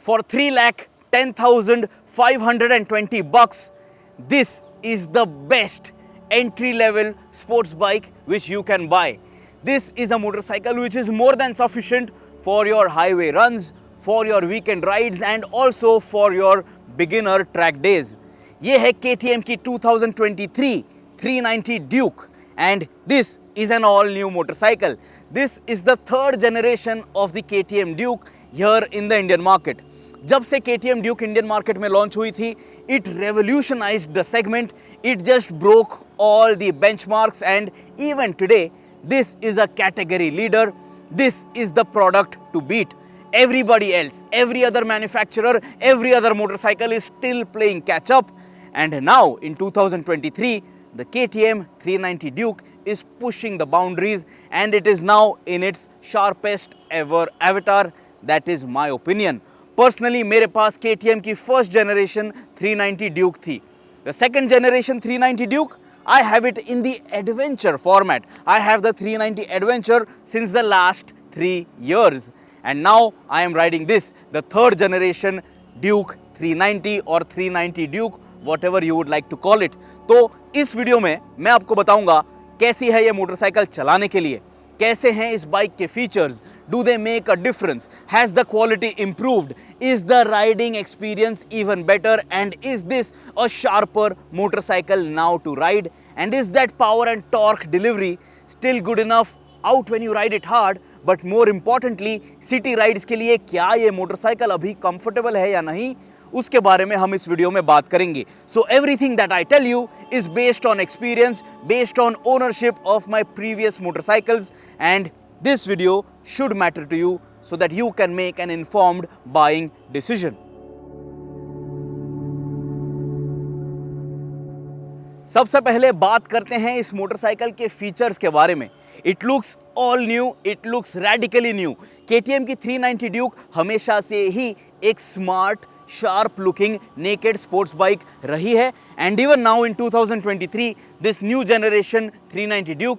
for 3,10,520 bucks. This is the best entry level sports bike which you can buy. This is a motorcycle which is more than sufficient for your highway runs, for your weekend rides and also for your beginner track days. ये है KTM की 2023 390 Duke and this is an all new motorcycle. This is the third generation of the KTM Duke here in the Indian market. जब से KTM Duke Indian market में launch हुई थी, it revolutionized the segment. It just broke all the benchmarks and even today, this is a category leader. This is the product to beat. Everybody else, every other manufacturer, every other motorcycle is still playing catch up. And now in 2023, the KTM 390 Duke is pushing the boundaries and it is now in its sharpest ever avatar. That is my opinion. Personally, मेरे पास KTM की first generation 390 Duke थी. The second generation 390 Duke, I have it in the adventure format. I have the 390 Adventure since the last 3 years. And now I am riding this, the third generation Duke 390 or 390 Duke, whatever you would like to call it. तो इस video में मैं आपको बताऊंगा कैसी है ये motorcycle चलाने के लिए, कैसे हैं इस बाइक के features, do they make a difference, has the quality improved, is the riding experience even better, and is this a sharper motorcycle now to ride, and is that power and torque delivery still good enough out when you ride it hard. But more importantly, city rides के लिए क्या ये motorcycle अभी comfortable है या नहीं, उसके बारे में हम इस वीडियो में बात करेंगे. So everything that I tell you is based on experience, based on ownership of my previous motorcycles, and this video should matter to you so that you can make an informed buying decision. सबसे पहले बात करते हैं इस motorcycle के features के बारे में. It looks all new, it looks radically new. KTM की 390 ड्यूक हमेशा से ही एक smart, sharp looking naked sports bike रही है. And even now in 2023 this new generation 390 Duke,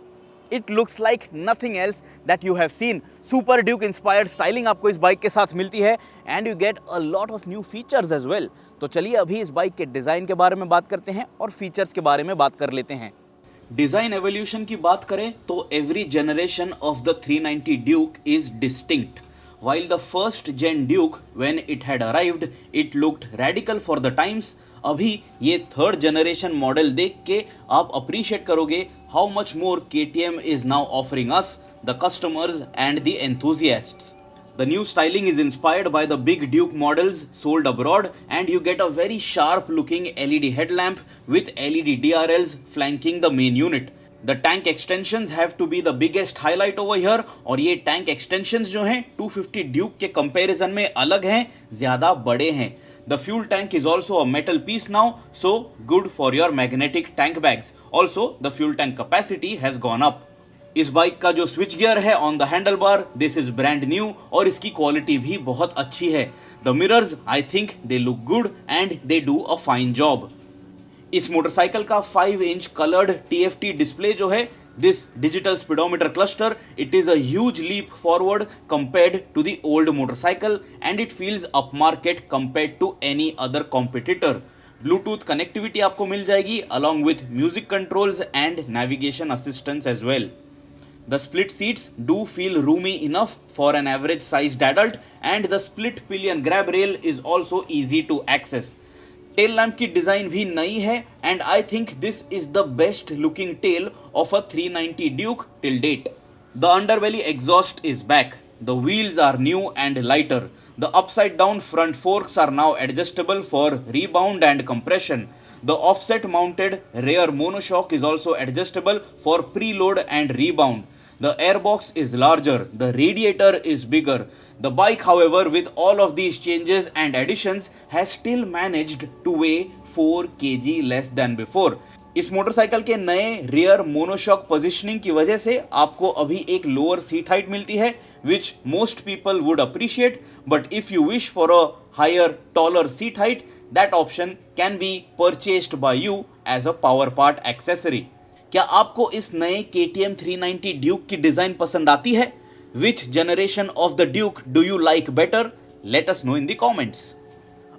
it looks like nothing else that you have seen. Super Duke inspired styling आपको इस bike के साथ मिलती है and you get a lot of new features as well. तो चलिए अभी इस बाइक के डिज़ाइन के बारे में बात करते हैं और फीचर्स के बारे में बात कर लेते हैं. डिज़ाइन एवोल्यूशन की बात करें तो every generation of the 390 Duke is distinct. While the first gen Duke, when it had arrived, it looked radical for the times. अभी ये थर्ड जनरेशन मॉडल देख के आप अप्रिशिएट करोगे how much more KTM is now offering us, the customers and the enthusiasts. The new styling is inspired by the big Duke models sold abroad and you get a very sharp looking LED headlamp with LED DRLs flanking the main unit. The tank extensions have to be the biggest highlight over here और ये tank extensions जो हैं 250 Duke के comparison में अलग हैं, ज़्यादा बड़े हैं. The fuel tank is also a metal piece now, so good for your magnetic tank bags. Also, the fuel tank capacity has gone up. इस बाइक का जो स्विच गियर है on the handle bar, this is brand new और इसकी quality भी बहुत अच्छी है. The mirrors I think they look good and they do a fine job. इस मोटरसाइकिल का 5 इंच कलर्ड TFT डिस्प्ले जो है, this digital speedometer cluster, it is a huge leap forward compared to the old motorcycle and it feels upmarket compared to any other competitor. Bluetooth connectivity आपको मिल जाएगी along with music controls and navigation assistance as well. The split seats do feel roomy enough for an average sized adult and the split pillion grab rail is also easy to access. Tail lamp की design भी नई है and I think this is the best looking tail of a 390 Duke till date. The underbelly exhaust is back. The wheels are new and lighter. The upside down front forks are now adjustable for rebound and compression. The offset mounted rear monoshock is also adjustable for preload and rebound. The airbox is larger, the radiator is bigger. The bike, however, with all of these changes and additions, has still managed to weigh 4 kg less than before. इस motorcycle के नए rear monoshock positioning की वजह से आपको अभी एक lower seat height मिलती है, which most people would appreciate. But if you wish for a higher, taller seat height, that option can be purchased by you as a power part accessory. क्या आपको इस नए KTM 390 Duke की design पसंद आती है? Which generation of the Duke do you like better? Let us know in the comments.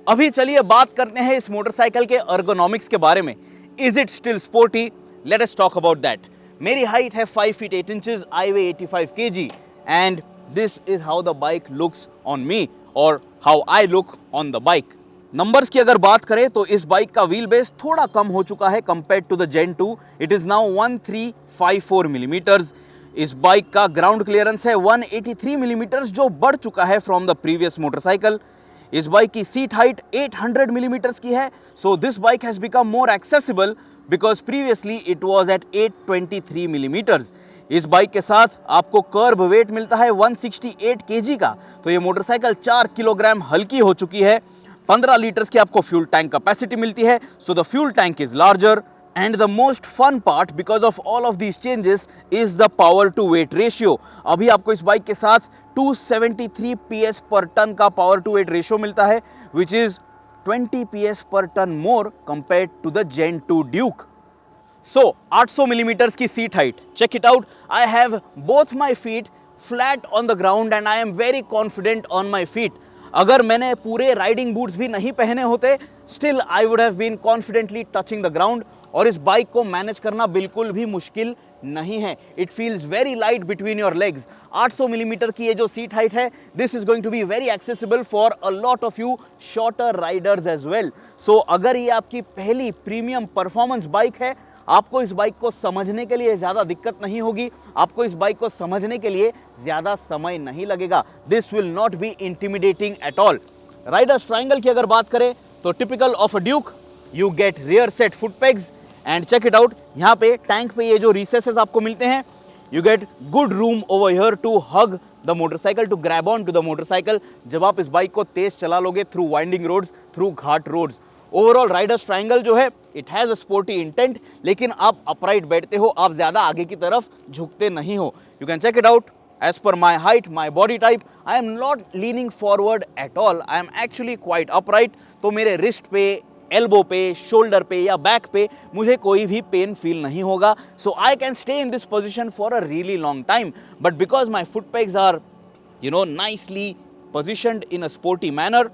अभी चलिए बात करते हैं इस मोटरसाइकिल के ergonomics के बारे में। Is it still sporty? Let us talk about that. मेरी हाइट है 5 feet 8 inches, I weigh 85 kg and this is how the bike looks on me और how I look on the bike. Numbers की अगर बात करें तो इस bike का व्हील बेस थोड़ा कम हो चुका है compared to the gen 2। It is now 1354 millimetres. इस बाइक का ग्राउंड क्लियरेंस है 183 मिलीमीटर्स, जो बढ़ चुका है फ्रॉम द प्रीवियस मोटरसाइकिल। इस बाइक की सीट हाइट 800 मिलीमीटर्स की है, so this bike has become more accessible because previously it was at 823 millimetres. इस बाइक के साथ आपको कर्ब वेट मिलता है 168 kg का, तो ये मोटरसाइकिल 4 किलोग्राम हल्की हो चुकी है। 15 लीटर्स की आपको फ्यूल टैंक कैपेसिटी मिलती है, so the fuel tank is larger. And the most fun part because of all of these changes is the power to weight ratio। अभी आपको इस बाइक के साथ 273 PS पर टन का पावर टू वेट रेशियो मिलता है, which is 20 PS पर ton more compared to the Gen 2 Duke। So 800 millimeters की seat height, check it out। I have both my feet flat on the ground and I am very confident on my feet। अगर मैंने पूरे riding boots भी नहीं पहने होते, still I would have been confidently touching the ground. और इस bike को मैनेज करना बिल्कुल भी मुश्किल नहीं है। It feels very light between your legs. 800 millimetre की ये जो सीट हाइट है, this is going to be very accessible for a lot of you shorter riders as well. So अगर ये आपकी पहली प्रीमियम परफॉर्मेंस बाइक है, आपको इस बाइक को समझने के लिए ज़्यादा दिक्कत नहीं होगी, आपको इस बाइक को समझने के लिए ज़्यादा समय नहीं लगेगा। This will not be intimidating at all. Riders triangle की अगर बात करें तो typical of a Duke, you get rear set foot pegs and check it out. यहाँ पे टैंक पे ये जो रिसेसेस आपको मिलते हैं, you get good room over here to hug the motorcycle, to grab on to the motorcycle जब आप इस बाइक को तेज चला लोगे through winding roads, through ghat roads. Overall riders triangle जो है, it has a sporty intent, लेकिन आप अपराइट बैठते हो, आप ज्यादा आगे की तरफ झुकते नहीं हो। You can check it out. As per my height, my body type, I am not leaning forward at all, I am actually quite upright. तो मेरे रिस्ट पे, एल्बो पे, शोल्डर पे या बैक पे मुझे कोई भी पेन फील नहीं होगा। So I can stay in this position for a really long time. But because my foot pegs are nicely positioned in a sporty manner,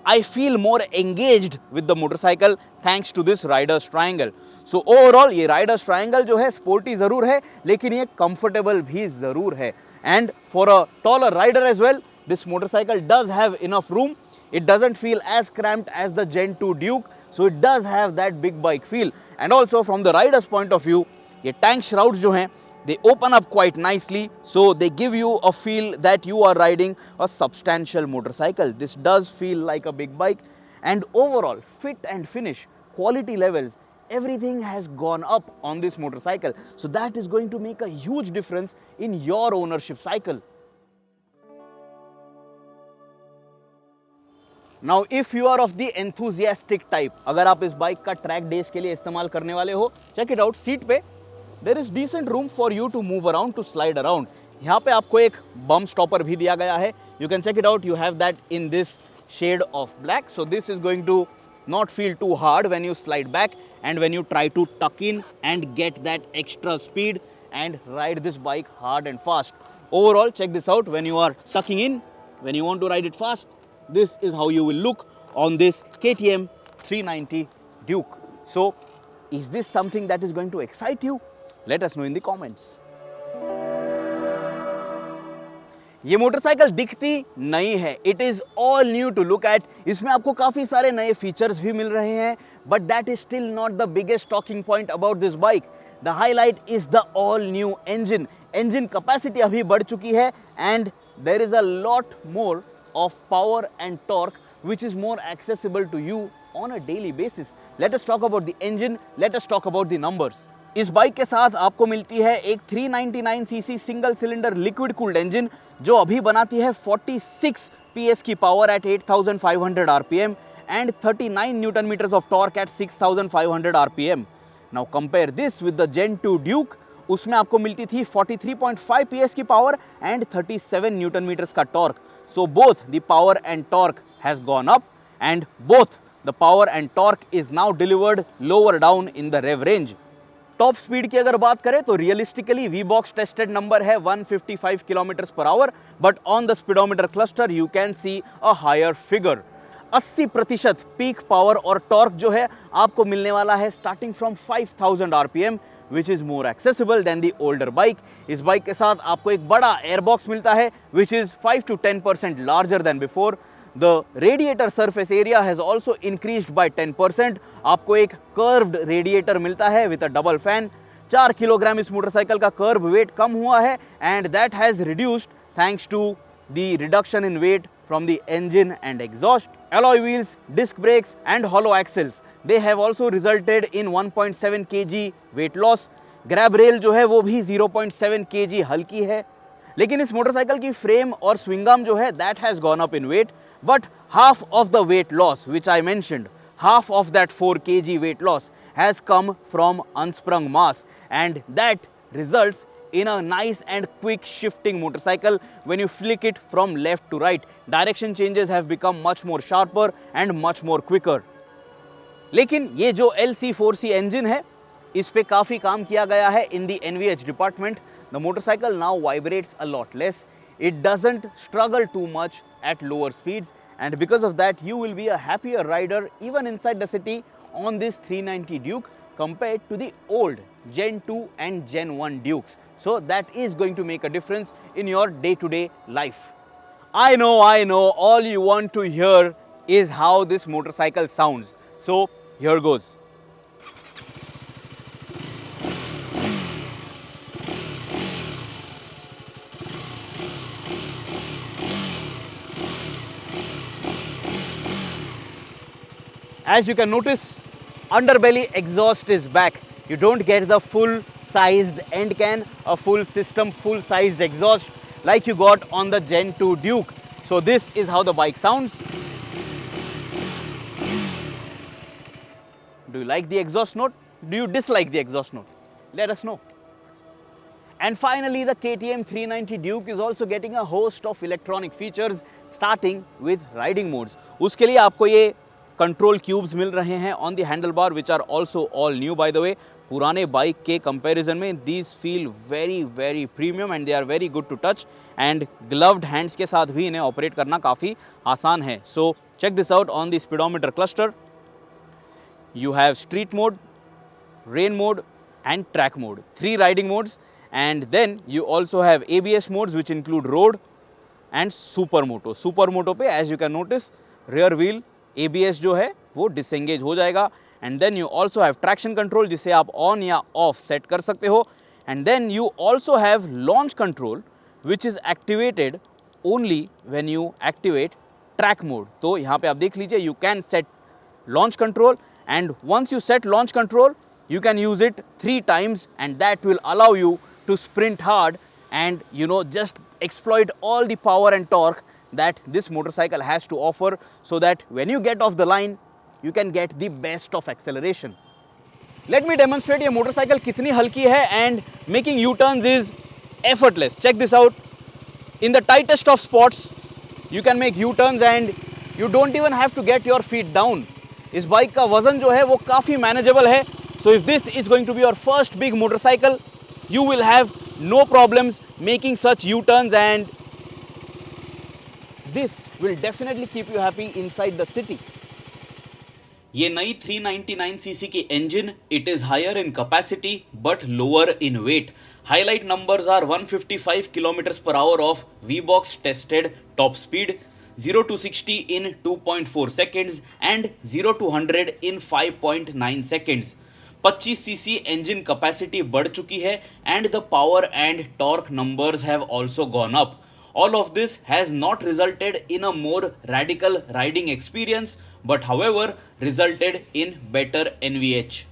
I feel more engaged with the motorcycle thanks to this rider's triangle। So overall ये rider's triangle जो है sporty ज़रूर है, लेकिन ये comfortable भी ज़रूर है। And for a taller rider as well, this motorcycle does have enough room। It doesn't feel as cramped as the Gen 2 Duke, so it does have that big bike feel। And also from the rider's point of view, ये tank shrouds जो हैं, they open up quite nicely, so they give you a feel that you are riding a substantial motorcycle। This does feel like a big bike, and overall fit and finish, quality levels, everything has gone up on this motorcycle, so that is going to make a huge difference in your ownership cycle। Now if you are of the enthusiastic type, अगर आप इस bike का track days के लिए इस्तेमाल करने वाले हो, check it out। सीट पे there is decent room for you to move around, to slide around। यहाँ पे आपको एक बम स्टॉपर भी दिया गया है। You can check it out, you have that in this shade of black, so this is going to not feel too hard when you slide back and when you try to tuck in and get that extra speed and ride this bike hard and fast। Overall, check this out, when you are tucking in, when you want to ride it fast, this is how you will look on this KTM 390 Duke। So is this something that is going to excite you? Let us know in the comments। ये motorcycle दिखती नई है, it is all new to look at. इसमें आपको काफी सारे नए features भी मिल रहे हैं, but that is still not the biggest talking point about this bike. The highlight is the all new engine. Engine capacity अभी बढ़ चुकी है and there is a lot more of power and torque which is more accessible to you on a daily basis। Let us talk about the engine, let us talk about the numbers। इस bike के साथ आपको मिलती है एक 399 cc single cylinder liquid cooled engine, जो अभी बनाती है 46 PS की power at 8500 RPM and 39 newton metres of torque at 6500 RPM। Now compare this with the Gen 2 Duke, उसमें आपको मिलती थी 43.5 PS की पावर एंड 37 न्यूटन मीटर्स का torque. So both the power and torque has gone up and both the power and torque is now delivered lower down in the rev range। Top speed की अगर बात करें तो realistically वीबॉक्स tested number है 155 kilometre per hour, but on the speedometer cluster you can see a higher figure. 80% peak power और torque जो है आपको मिलने वाला है starting from 5000 RPM, which is more accessible than the older bike. इस bike के साथ आपको एक बड़ा एयरबॉक्स मिलता है which is 5 to 10% larger than before. The radiator surface area has also increased by 10%। आपको एक कर्व्ड रेडिएटर मिलता है with a double fan. 4 kilogram इस मोटरसाइकिल का कर्व वेट कम हुआ है and that has reduced thanks to the reduction in weight from the engine and exhaust. Alloy wheels, disc brakes and hollow axles, they have also resulted in 1.7 kg weight loss. Grab rail जो है वो भी 0.7 kg हल्की है, लेकिन इस motorcycle की frame और स्विंग आर्म जो है that has gone up in weight, but half of the weight loss which I mentioned, half of that 4 kg weight loss has come from unsprung mass, and that results in a nice and quick shifting motorcycle when you flick it from left to right. Direction changes have become much more sharper and much more quicker. लेकिन ये जो LC4C engine है इस पे काफ़ी काम किया गया है in the NVH department. The motorcycle now vibrates a lot less. It doesn't struggle too much at lower speeds, and because of that you will be a happier rider even inside the city on this 390 Duke compared to the old Gen 2 and Gen 1 Dukes. So that is going to make a difference in your day-to-day life. I know, all you want to hear is how this motorcycle sounds. So here goes. As you can notice, underbelly exhaust is back. You don't get the full sized end can, a full system, full sized exhaust like you got on the Gen 2 Duke. So this is how the bike sounds. Do you like the exhaust note? Do you dislike the exhaust note? Let us know. And finally, the KTM 390 Duke is also getting a host of electronic features starting with riding modes. उसके लिए आपको ये control cubes मिल रहे हैं on the handle bar which are also all new by the way. पुराने bike के comparison में these feel very premium and they are very good to touch, and gloved hands के साथ भी इन्हें ऑपरेट करना काफ़ी आसान है. So check this out on the speedometer cluster. You have street mode, rain mode and track mode, 3 riding modes, and then you also have ABS modes which include road and supermoto. Supermoto पे as you can notice rear wheel ABS जो है वो disengage हो जाएगा, and then you also have traction control जिसे आप on या off set कर सकते हो, and then you also have launch control which is activated only when you activate track mode. तो यहाँ पे आप देख लीजिए you can set launch control, and once you set launch control you can use it 3 times, and that will allow you to sprint hard and just exploit all the power and torque that this motorcycle has to offer, so that when you get off the line you can get the best of acceleration. Let me demonstrate ये motorcycle कितनी हल्की है, and making U-turns is effortless. Check this out. In the tightest of spots you can make U-turns and you don't even have to get your feet down. इस bike का वजन जो है वो काफ़ी मैनेजेबल है. So if this is going to be your first big motorcycle you will have no problems making such you turns, and this will definitely keep you happy inside the city. ये नई 399 CC की engine, it is higher in capacity but lower in wait. Highlight numbers are 155 kilometre per hour of V-Box tested top speed, 0 to 60 in 2.4 seconds and 0 to 100 in 5.9 seconds. 25 cc engine capacity बढ़ चुकी है, and the power and torque numbers have also gone up. All of this has not resulted in a more radical riding experience, but however resulted in better NVH.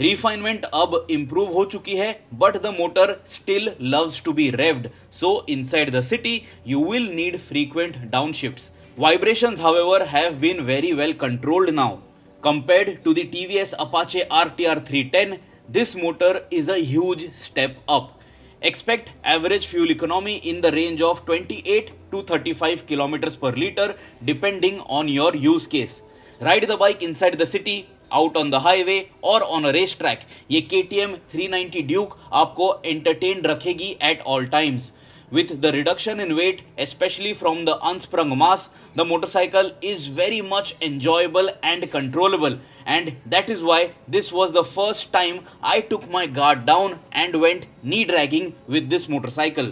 Refinement अब improve हो चुकी है, but the motor still loves to be revved. So inside the city you will need frequent downshifts. Vibrations, however, have been very well controlled now. Compared to the TVS Apache RTR 310, this motor is a huge step up. Expect average fuel economy in the range of 28 to 35 kilometers per liter depending on your use case. Ride the bike inside the city, out on the highway और on a race track, ये KTM 390 Duke आपको entertain रखेगी at all times. With the reduction in weight, especially from the unsprung mass, the motorcycle is very much enjoyable and controllable, and that is why this was the first time I took my guard down and went knee dragging with this motorcycle.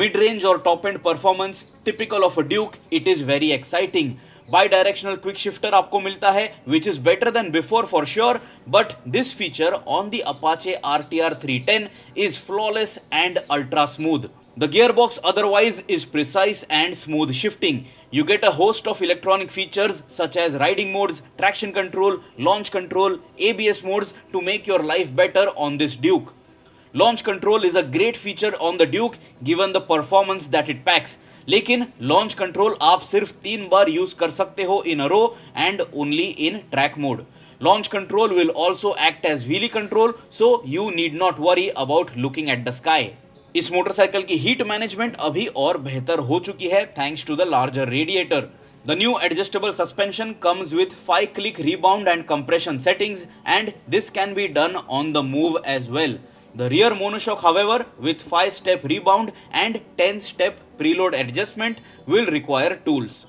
Mid-range or top-end performance, typical of a Duke, it is very exciting. Bi-directional quick shifter आपको मिलता है, which is better than before for sure, but this feature on the Apache RTR 310 is flawless and ultra smooth. The gearbox otherwise is precise and smooth shifting. You get a host of electronic features such as riding modes, traction control, launch control, ABS modes to make your life better on this Duke. Launch control is a great feature on the Duke given the performance that it packs. लेकिन launch control आप सिर्फ 3 बार use कर सकते हो in a row and only in track mode. Launch control will also act as wheelie control, so you need not worry about looking at the sky. इस motorcycle की heat management अभी और बेहतर हो चुकी है thanks to the larger radiator. The new adjustable suspension comes with 5-click rebound and compression settings, and this can be done on the move as well. The rear monoshock, however, with 5-step rebound and 10-step preload adjustment will require tools.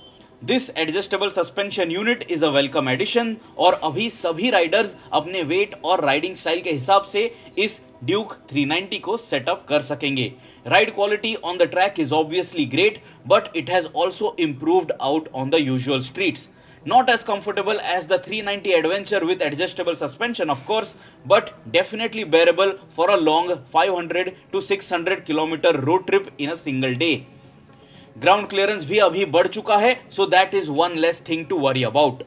This adjustable suspension unit is a welcome addition और अभी सभी Riders अपने wait और riding style के हिसाब से इस Duke 390 को सेटअप कर सकेंगे. Ride quality on the track is obviously great, but it has also improved out on the usual streets. Not as comfortable as the 390 Adventure with adjustable suspension, of course, but definitely bearable for a long 500 to 600 kilometer road trip in a single day. Ground clearance भी अभी बढ़ चुका है, so that is one less thing to worry about.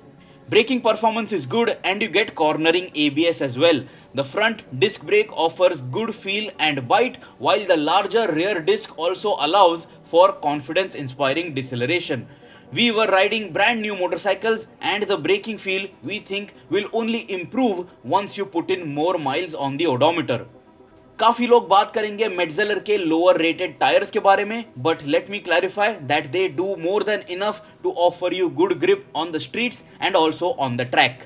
Braking performance is good and you get cornering ABS as well. The front disc brake offers good feel and bite, while the larger rear disc also allows for confidence inspiring deceleration. We were riding brand new motorcycles and the braking feel we think will only improve once you put in more miles on the odometer. काफी लोग बात करेंगे मेट्जेलर के lower rated tyres के बारे में, but let me clarify that they do more than enough to offer you good grip on the streets and also on the track.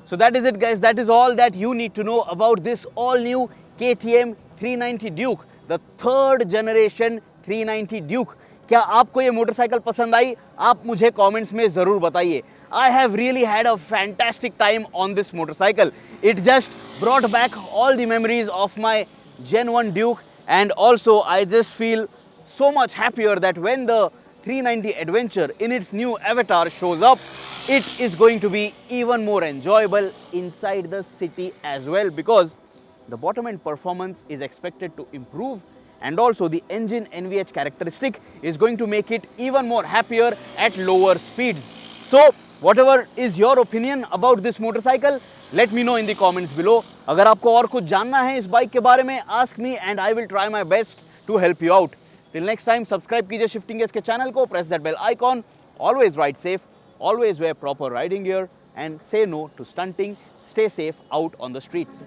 So that is it, guys. That is all that you need to know about this all new KTM 390 Duke, the third generation 390 Duke. क्या आपको ये motorcycle पसंद आई? आप मुझे comments में ज़रूर बताइए. I have really had a fantastic time on this motorcycle. It just brought back all the memories of my Gen 1 Duke, and also I just feel so much happier that when the 390 Adventure in its new avatar shows up, it is going to be even more enjoyable inside the city as well, because the bottom end performance is expected to improve, and also the engine NVH characteristic is going to make it even more happier at lower speeds. So whatever is your opinion about this motorcycle, let me know in the comments below. अगर आपको और कुछ जानना है इस bike के बारे में, ask me and I will try my best to help you out. Till next time, subscribe कीजिए Shifting Gears के चैनल को, press that bell icon. Always ride safe, always wear proper riding gear, and say no to stunting. Stay safe out on the streets.